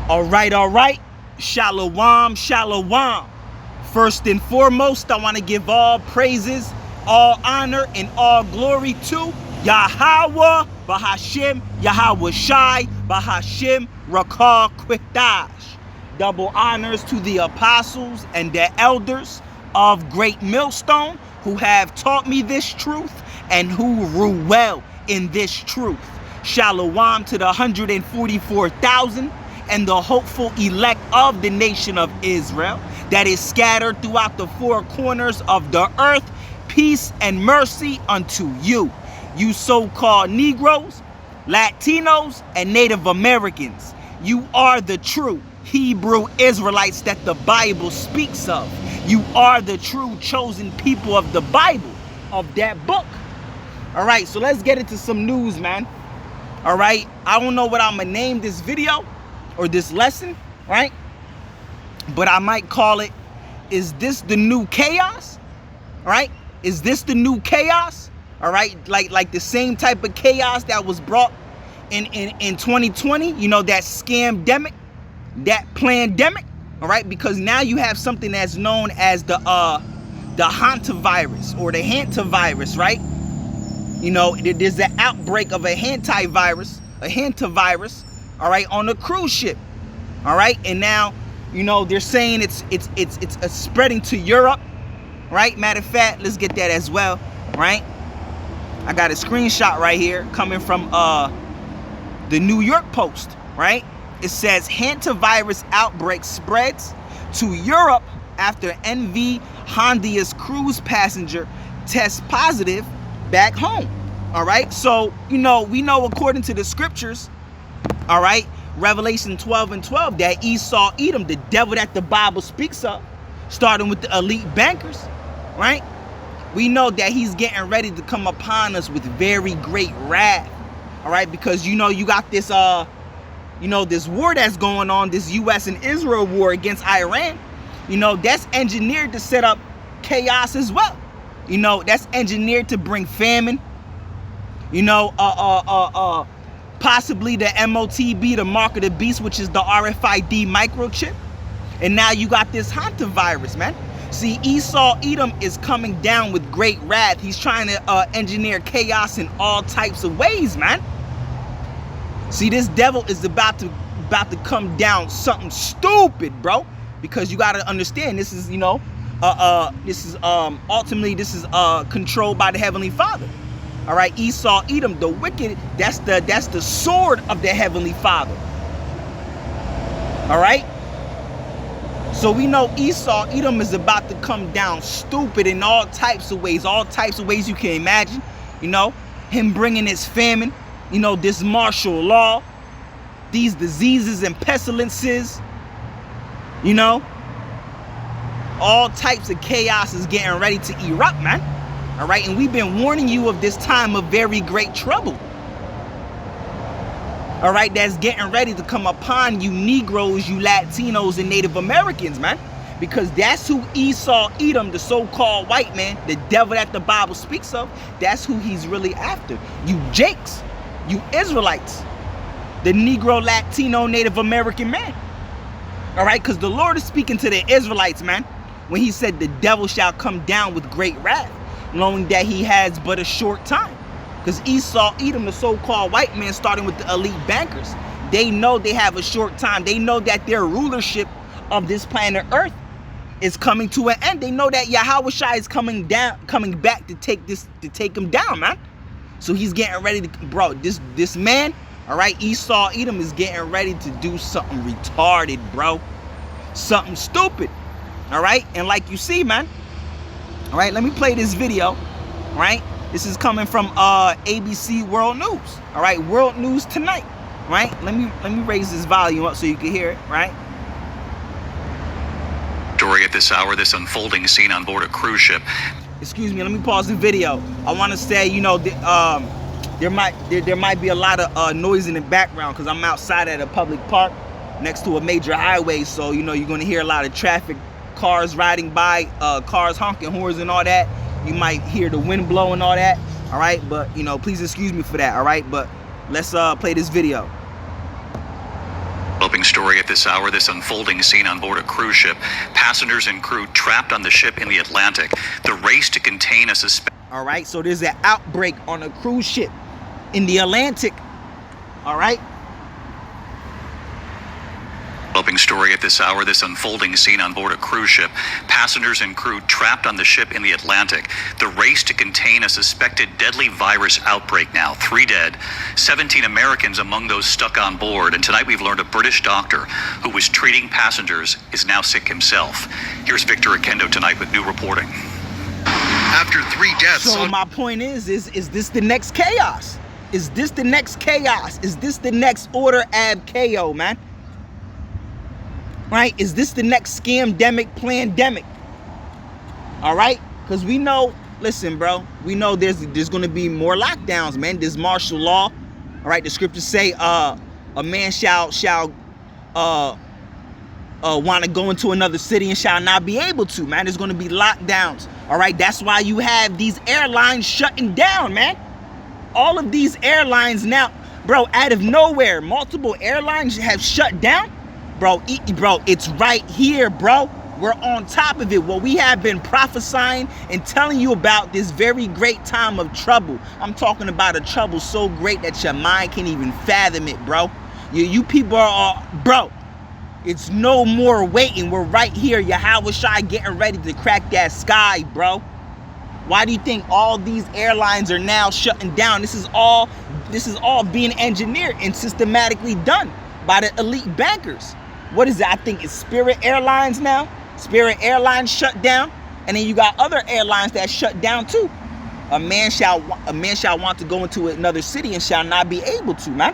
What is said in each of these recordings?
All right. Shalom, shalom. First and foremost, I want to give all praises, all honor, and all glory to Yahweh, Bahashim, Yahweh Shai, Bahashim, Rakah Quitash. Double honors to the apostles and the elders of Great Millstone who have taught me this truth and who rule well in this truth. Shalom to the 144,000 and the hopeful elect of the nation of Israel that is scattered throughout the four corners of the earth. Peace and mercy unto you, you so-called Negroes, Latinos, and Native Americans. You are the true Hebrew Israelites that the Bible speaks of. You are the true chosen people of the Bible, of that book. All right, so let's get into some news, man. All right, I don't know what I'm gonna name this video or this lesson, right? But I might call it, is this the new chaos? All right, is this the new chaos? All right, like the same type of chaos that was brought in 2020, you know, that scamdemic, that pandemic. All right, because now you have something that's known as the hantavirus or the hantavirus, right? You know, there's an outbreak of a hantavirus, all right, on a cruise ship. All right, and now, you know, they're saying it's spreading to Europe, right? Matter of fact, let's get that as well, right? I got a screenshot right here coming from the New York Post, right? It says hantavirus outbreak spreads to Europe after NV Hondia's cruise passenger tests positive back home. All right, so you know, we know according to the scriptures, all right, Revelation 12:12, that Esau, Edom, the devil that the Bible speaks of, starting with the elite bankers, right? We know that he's getting ready to come upon us with very great wrath, all right? Because, you know, you got this, you know, this war that's going on, this U.S. and Israel war against Iran. You know, that's engineered to set up chaos as well. You know, that's engineered to bring famine. You know, possibly the MOTB, the mark of the beast, which is the RFID microchip. And now you got this hantavirus, man. See, Esau, Edom is coming down with great wrath. He's trying to engineer chaos in all types of ways, man. See, this devil is about to come down something stupid, bro. Because you got to understand, this is, you know, ultimately this is controlled by the Heavenly Father. All right, Esau, Edom, the wicked, that's the sword of the Heavenly Father. All right? So we know Esau, Edom is about to come down stupid in all types of ways you can imagine. You know, him bringing his famine, you know, this martial law, these diseases and pestilences, you know, all types of chaos is getting ready to erupt, man. All right, and we've been warning you of this time of very great trouble. All right, that's getting ready to come upon you Negroes, you Latinos, and Native Americans, man. Because that's who Esau, Edom, the so-called white man, the devil that the Bible speaks of, that's who he's really after. You Jakes, you Israelites, the Negro, Latino, Native American man. All right, because the Lord is speaking to the Israelites, man, when he said the devil shall come down with great wrath, knowing that he has but a short time. Because Esau, Edom, the so-called white man, starting with the elite bankers, they know they have a short time. They know that their rulership of this planet Earth is coming to an end. They know that Yahweh Shai is coming back to take him down, man. So he's getting ready to, bro, this man, all right, Esau, Edom is getting ready to do something retarded, bro. Something stupid, all right? And like you see, man, all right, let me play this video, all right? This is coming from ABC World News, all right? World News Tonight, right? Let me raise this volume up so you can hear it, right? Story at this hour, this unfolding scene on board a cruise ship. Excuse me, let me pause the video. I want to say, you know, there might be a lot of noise in the background because I'm outside at a public park next to a major highway, so you know you're going to hear a lot of traffic, cars riding by, cars honking horns and all that. You might hear the wind blow and all that, all right? But, you know, please excuse me for that, all right? But let's play this video. Developing story at this hour, this unfolding scene on board a cruise ship. Passengers and crew trapped on the ship in the Atlantic. The race to contain a suspect. All right, so there's an outbreak on a cruise ship in the Atlantic. All right. Developing story at this hour, this unfolding scene on board a cruise ship. Passengers and crew trapped on the ship in the Atlantic. The race to contain a suspected deadly virus outbreak now. 3 dead, 17 Americans among those stuck on board. And tonight we've learned a British doctor who was treating passengers is now sick himself. Here's Victor Akendo tonight with new reporting. After 3 deaths. So my point is this the next chaos? Is this the next chaos? Is this the next order ab KO, man? Right? Is this the next scamdemic, plandemic? All right? Because we know, listen, bro, we know there's going to be more lockdowns, man. There's martial law. All right? The scriptures say a man shall want to go into another city and shall not be able to, man. There's going to be lockdowns. All right? That's why you have these airlines shutting down, man. All of these airlines now, bro, out of nowhere, multiple airlines have shut down. Bro, it's right here, bro. We're on top of it. Well, we have been prophesying and telling you about this very great time of trouble. I'm talking about a trouble so great that your mind can't even fathom it, bro. You people are, bro, it's no more waiting. We're right here. Yahweh Shai getting ready to crack that sky, bro. Why do you think all these airlines are now shutting down? This is all being engineered and systematically done by the elite bankers. What is it? I think it's Spirit Airlines now. Spirit Airlines shut down, and then you got other airlines that shut down too. A man shall want to go into another city and shall not be able to, man.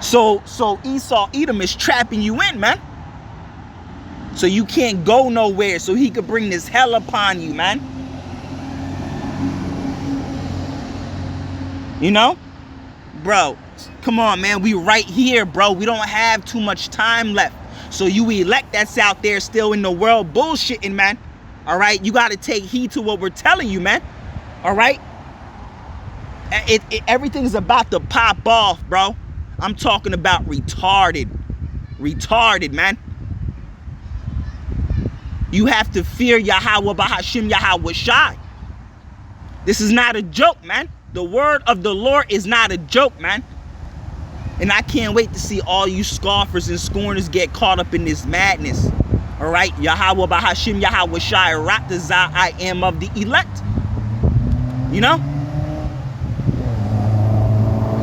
So Esau Edom is trapping you in, man. So you can't go nowhere, so he could bring this hell upon you, man. You know? Bro, come on, man. We right here, bro. We don't have too much time left. So you elect that's out there still in the world bullshitting, man. All right? You got to take heed to what we're telling you, man. All right? Everything's about to pop off, bro. I'm talking about retarded. Retarded, man. You have to fear Yahweh Bahashim Yahweh Shai. This is not a joke, man. The word of the Lord is not a joke, man. And I can't wait to see all you scoffers and scorners get caught up in this madness. All right? Yahweh Bahashim Yahweh Shai Ratazah, I am of the elect. You know?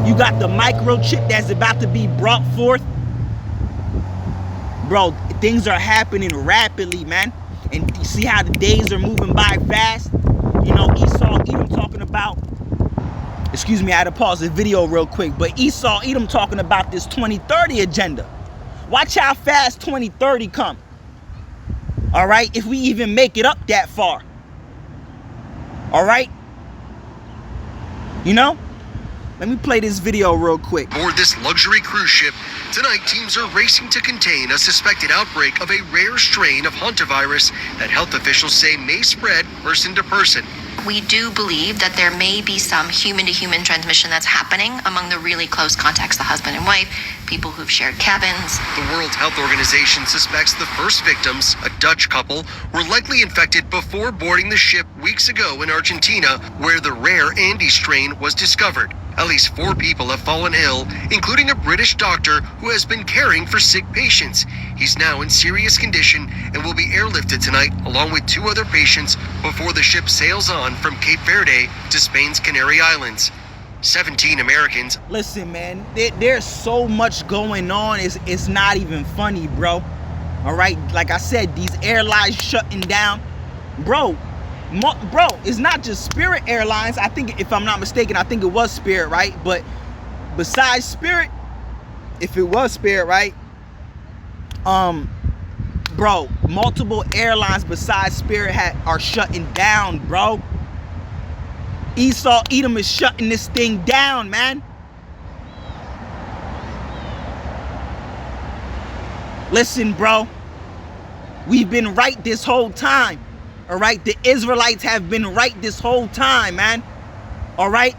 You got the microchip that's about to be brought forth. Bro, things are happening rapidly, man. And you see how the days are moving by fast? You know, Esau Edom talking about, excuse me, I had to pause the video real quick, but Esau Edom talking about this 2030 agenda. Watch how fast 2030 come. All right? If we even make it up that far. All right? You know? Let me play this video real quick. Aboard this luxury cruise ship, tonight teams are racing to contain a suspected outbreak of a rare strain of hantavirus that health officials say may spread person to person. We do believe that there may be some human-to-human transmission that's happening among the really close contacts, the husband and wife, people who've shared cabins. The World Health Organization suspects the first victims, a Dutch couple, were likely infected before boarding the ship weeks ago in Argentina, where the rare Andes strain was discovered. At least 4 people have fallen ill, including a British doctor who has been caring for sick patients. He's now in serious condition and will be airlifted tonight along with 2 other patients before the ship sails on from Cape Verde to Spain's Canary Islands. 17 Americans. Listen, man, there's so much going on. It's not even funny, bro. All right? Like I said, these airlines shutting down. Bro, it's not just Spirit Airlines. I think, if I'm not mistaken, I think it was Spirit, right? But besides Spirit, if it was Spirit, right? Bro, multiple airlines besides Spirit are shutting down, bro. Esau Edom is shutting this thing down, man. Listen, bro. We've been right this whole time. All right? The Israelites have been right this whole time, man. All right?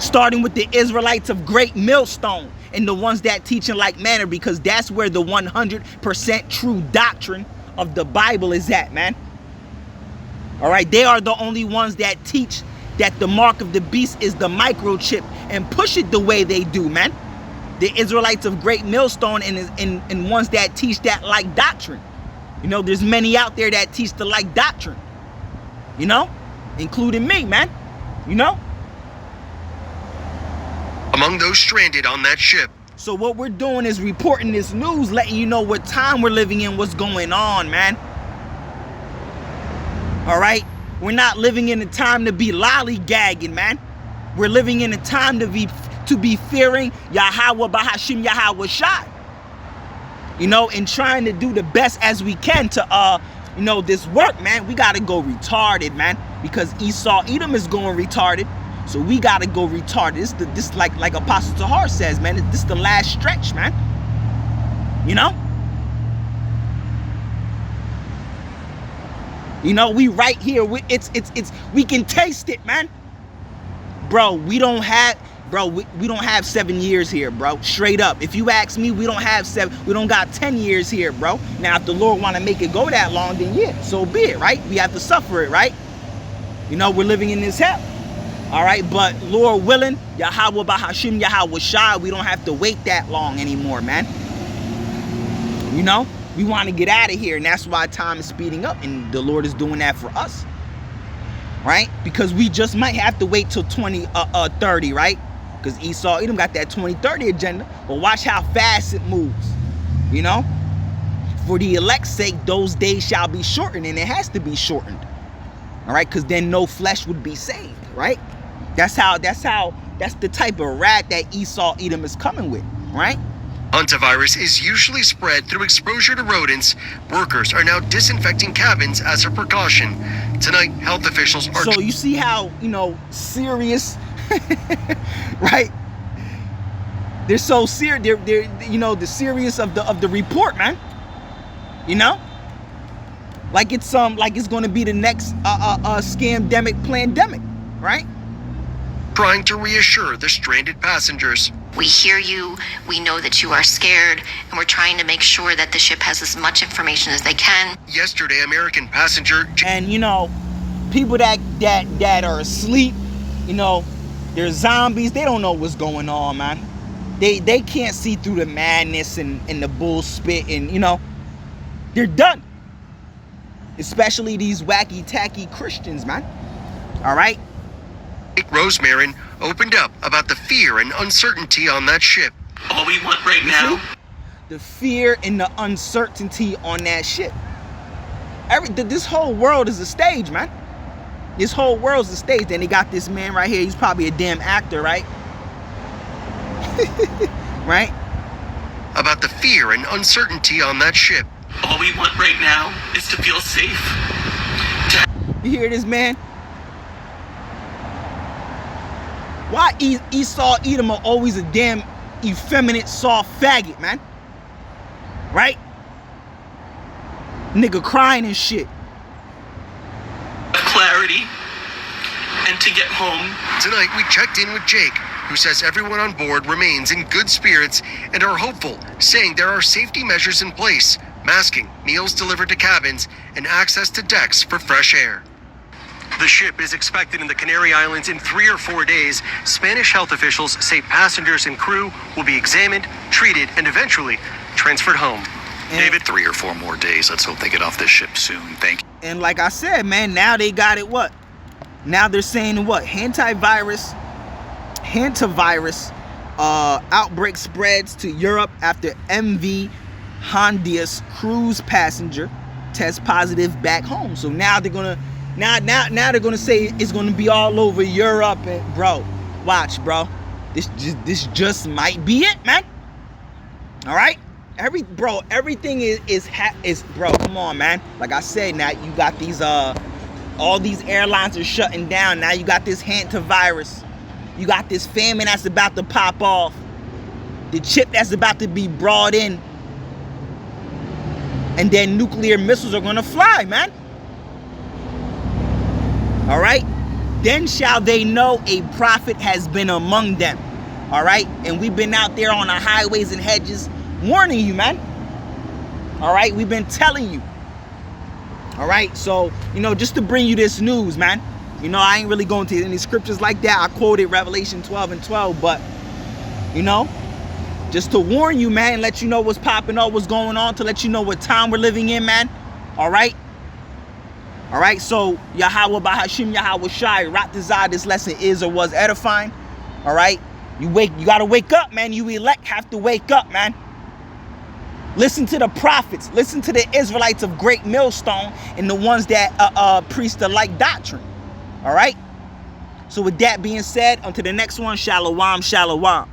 starting with the Israelites of Great Millstone and the ones that teach in like manner, because that's where the 100% true doctrine of the Bible is at, man. All right, they are the only ones that teach that the mark of the beast is the microchip and push it the way they do, man. The Israelites of Great Millstone and ones that teach that like doctrine. You know, there's many out there that teach the like doctrine, you know, including me, man, you know. Among those stranded on that ship. So what we're doing is reporting this news, letting you know what time we're living in, what's going on, man. All right? We're not living in a time to be lollygagging, man. We're living in a time to be fearing Yahweh Bahashim Yahweh Shai. You know, and trying to do the best as we can to, you know, this work, man. We got to go retarded, man, because Esau Edom is going retarded. So we got to go retarded. This like Apostle Tahar says, man, this is the last stretch, man. You know? You know, we right here. We can taste it, man. Bro, we don't have 7 years here, bro. Straight up. If you ask me, we don't got 10 years here, bro. Now, if the Lord want to make it go that long, then yeah, so be it, right? We have to suffer it, right? You know, we're living in this hell. All right, but Lord willing, Yahweh Bahashim Yahweh Shai, we don't have to wait that long anymore, man. You know, we want to get out of here, and that's why time is speeding up, and the Lord is doing that for us, right? Because we just might have to wait till 2030, right? Because Esau Edom got that 2030 agenda, but watch how fast it moves, you know? For the elect's sake, those days shall be shortened, and it has to be shortened, all right? Because then no flesh would be saved, right? That's the type of rat that Esau Edom is coming with, right? Hantavirus is usually spread through exposure to rodents. Workers are now disinfecting cabins as a precaution. Tonight, health officials are... So you see how, you know, serious, right? They're so serious. They're you know, the serious of the report, man. You know? Like it's going to be the next scamdemic plandemic, right? Trying to reassure the stranded passengers. We hear you, we know that you are scared, and we're trying to make sure that the ship has as much information as they can. Yesterday, American passenger... And, you know, people that are asleep, you know, they're zombies. They don't know what's going on, man. They can't see through the madness and the bull spit, and, you know, they're done. Especially these wacky-tacky Christians, man. All right? Rosemarin opened up about the fear and uncertainty on that ship. All we want right now. The fear and the uncertainty on that ship. This whole world is a stage, man. This whole world's a stage. Then they got this man right here. He's probably a damn actor, right? Right? About the fear and uncertainty on that ship. All we want right now is to feel safe. You hear this, man? Why Esau Edom are always a damn effeminate, soft faggot, man? Right? Nigga crying and shit. Clarity and to get home. Tonight, we checked in with Jake, who says everyone on board remains in good spirits and are hopeful, saying there are safety measures in place, masking, meals delivered to cabins, and access to decks for fresh air. The ship is expected in the Canary Islands in 3 or 4 days. Spanish health officials say passengers and crew will be examined, treated, and eventually transferred home. David, 3 or 4 more days. Let's hope they get off this ship soon. Thank you. And like I said, man, now they got it what? Now they're saying what? Hantavirus outbreak spreads to Europe after MV Hondias cruise passenger tests positive back home. So now they're gonna now they're gonna say it's gonna be all over Europe. And bro, watch, bro. This just might be it, man. All right. Everything is bro, come on, man. Like I said, now you got these all these airlines are shutting down. Now you got this hantavirus. You got this famine that's about to pop off. The chip that's about to be brought in. And then nuclear missiles are gonna fly, man. All right? then shall they know a prophet has been among them. All right? And we've been out there on the highways and hedges warning you, man. All right? We've been telling you. All right? So, you know, just to bring you this news, man. You know, I ain't really going to any scriptures like that. I quoted Revelation 12:12, but, you know, just to warn you, man, let you know what's popping up, what's going on, to let you know what time we're living in, man. All right? All right? So, Yahweh Bahashim Yahweh Shai, Ratazah, this lesson is or was edifying. All right? You got to wake up, man. You elect have to wake up, man. Listen to the prophets. Listen to the Israelites of Great Millstone and the ones that preach the like doctrine. All right? So with that being said, on to the next one. Shalom, shalom.